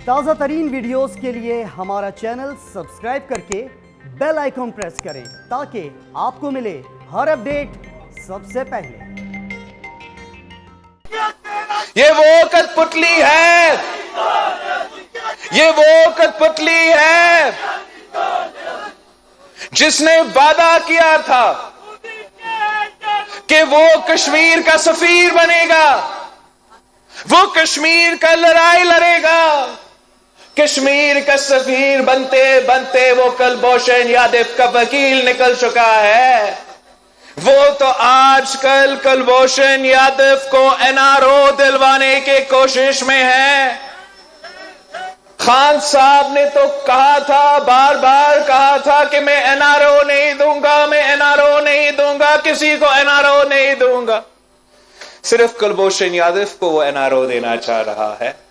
تازہ ترین ویڈیوز کے لیے ہمارا چینل سبسکرائب کر کے بیل آئیکن پریس کریں تاکہ آپ کو ملے ہر اپڈیٹ سب سے پہلے۔ یہ وہ کٹ پتلی ہے، یہ وہ کٹ پتلی ہے جس نے وعدہ کیا تھا کہ وہ کشمیر کا سفیر بنے گا، وہ کشمیر کا لڑائی لڑے گا۔ کشمیر کا سفیر بنتے بنتے وہ کلبھوشن یادو کا وکیل نکل چکا ہے۔ وہ تو آج کل کلبھوشن یادو کو NRO دلوانے کی کوشش میں ہے۔ خان صاحب نے تو کہا تھا، بار بار کہا تھا کہ میں NRO نہیں دوں گا، میں NRO نہیں دوں گا، کسی کو NRO نہیں دوں گا۔ صرف کلبھوشن یادو کو وہ NRO دینا چاہ رہا ہے۔